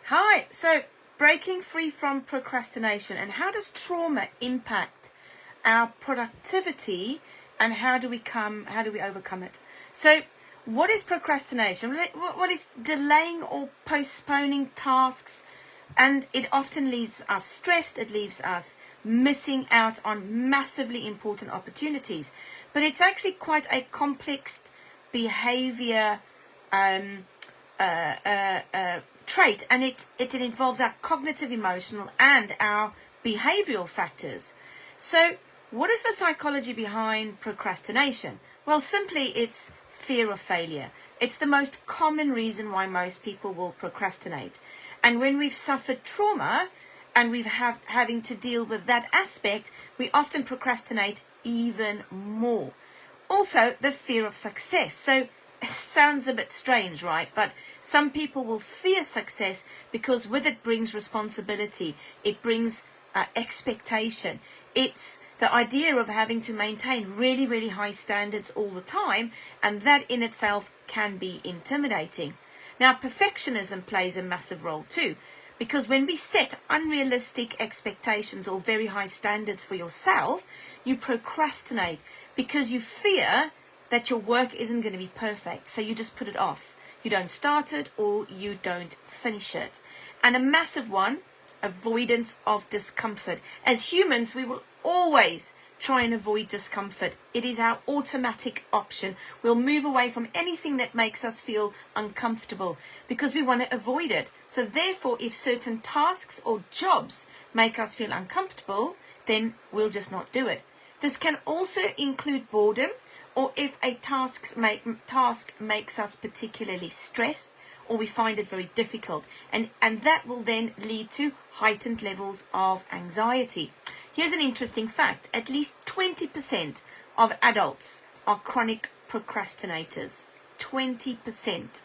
Hi, so breaking free from procrastination, and how does trauma impact our productivity, and how do we overcome it? So what is procrastination? What is delaying or postponing tasks? And it often leaves us stressed, it leaves us missing out on massively important opportunities. But it's actually quite a complex behavior trait, and it involves our cognitive, emotional, and our behavioral factors. So what is the psychology behind procrastination? Well, simply it's fear of failure. It's the most common reason why most people will procrastinate. And when we've suffered trauma and we've having to deal with that aspect, we often procrastinate even more. Also, the fear of success. So it sounds a bit strange, right? But some people will fear success because with it brings responsibility. It brings expectation. It's the idea of having to maintain really, really high standards all the time, and that in itself can be intimidating. Now, perfectionism plays a massive role too, because when we set unrealistic expectations or very high standards for yourself, you procrastinate because you fear that your work isn't going to be perfect. So you just put it off. You don't start it or you don't finish it. And a massive one, avoidance of discomfort. As humans, we will always try and avoid discomfort. It is our automatic option. We'll move away from anything that makes us feel uncomfortable because we want to avoid it. So therefore, if certain tasks or jobs make us feel uncomfortable, then we'll just not do it. This can also include boredom, or if a task makes us particularly stressed, or we find it very difficult. And that will then lead to heightened levels of anxiety. Here's an interesting fact. At least 20% of adults are chronic procrastinators. 20%.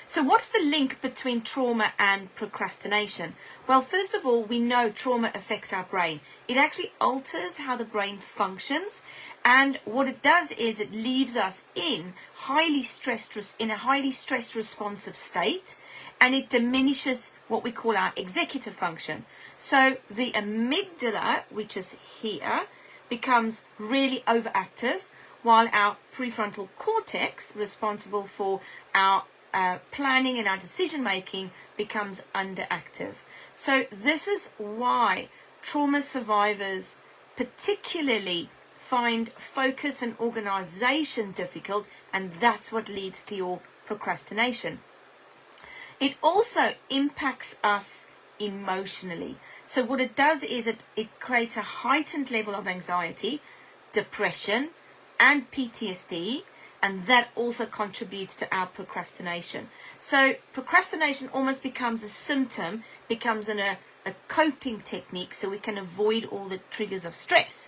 So what's the link between trauma and procrastination? Well, first of all, we know trauma affects our brain. It actually alters how the brain functions. And what it does is it leaves us in a highly stressed responsive state, and it diminishes what we call our executive function. So the amygdala, which is here, becomes really overactive, while our prefrontal cortex, responsible for our planning and our decision making, becomes underactive. So this is why trauma survivors particularly find focus and organization difficult, and that's what leads to your procrastination. It also impacts us emotionally. So what it does is it creates a heightened level of anxiety, depression, and PTSD, and that also contributes to our procrastination. So procrastination almost becomes a symptom, becomes a coping technique, so we can avoid all the triggers of stress.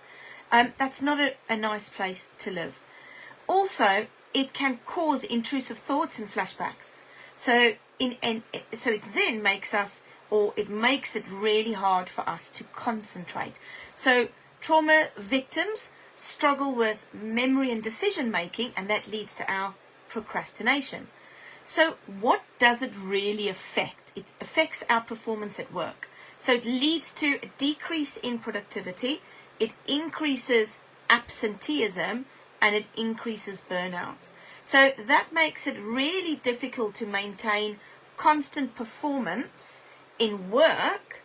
That's not a nice place to live. Also, it can cause intrusive thoughts and flashbacks. So it then makes it really hard for us to concentrate. So trauma victims struggle with memory and decision making, and that leads to our procrastination. So what does it really affect? It affects our performance at work. So it leads to a decrease in productivity, it increases absenteeism, and it increases burnout. So that makes it really difficult to maintain constant performance in work,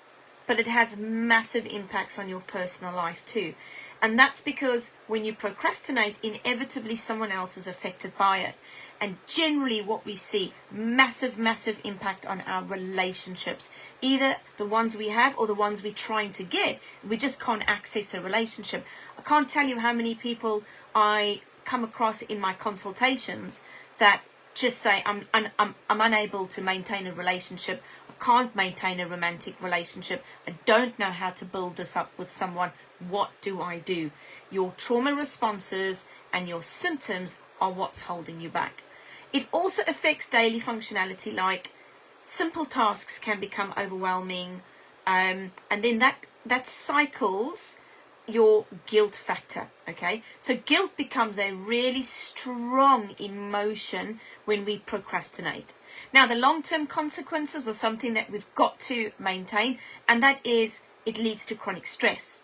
but it has massive impacts on your personal life too. And that's because when you procrastinate, inevitably someone else is affected by it. And generally what we see, massive impact on our relationships. Either the ones we have or the ones we're trying to get. We just can't access a relationship. I can't tell you how many people I come across in my consultations that just say, I'm unable to maintain a relationship. I can't maintain a romantic relationship. I don't know how to build this up with someone. What do I do? Your trauma responses and your symptoms are what's holding you back. It also affects daily functionality, like simple tasks can become overwhelming, and then that cycles your guilt factor. Okay, so guilt becomes a really strong emotion when we procrastinate. Now, the long-term consequences are something that we've got to maintain, and that is it leads to chronic stress,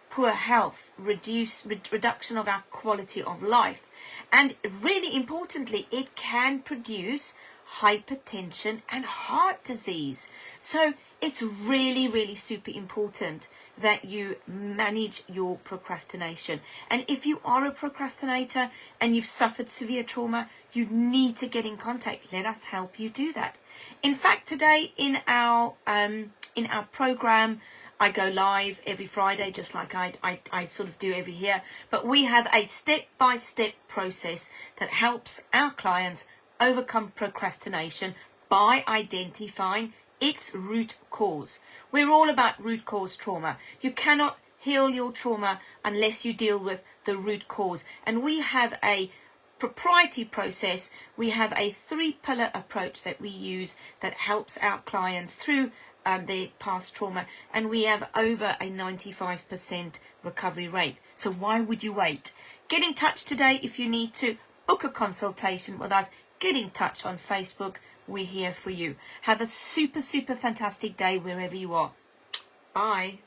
poor health, reduction of our quality of life, and really importantly, it can produce hypertension and heart disease. So it's really, really super important that you manage your procrastination. And if you are a procrastinator and you've suffered severe trauma, you need to get in contact. Let us help you do that. In fact, today in our program, I go live every Friday, just like I sort of do every year. But we have a step-by-step process that helps our clients overcome procrastination by identifying its root cause. We're all about root cause trauma. You cannot heal your trauma unless you deal with the root cause. And we have a proprietary process. We have a 3-pillar approach that we use that helps our clients through their past trauma, and we have over a 95% recovery rate. So why would you wait? Get in touch today if you need to book a consultation with us. Get in touch on Facebook. We're here for you. Have a super, super fantastic day wherever you are. Bye.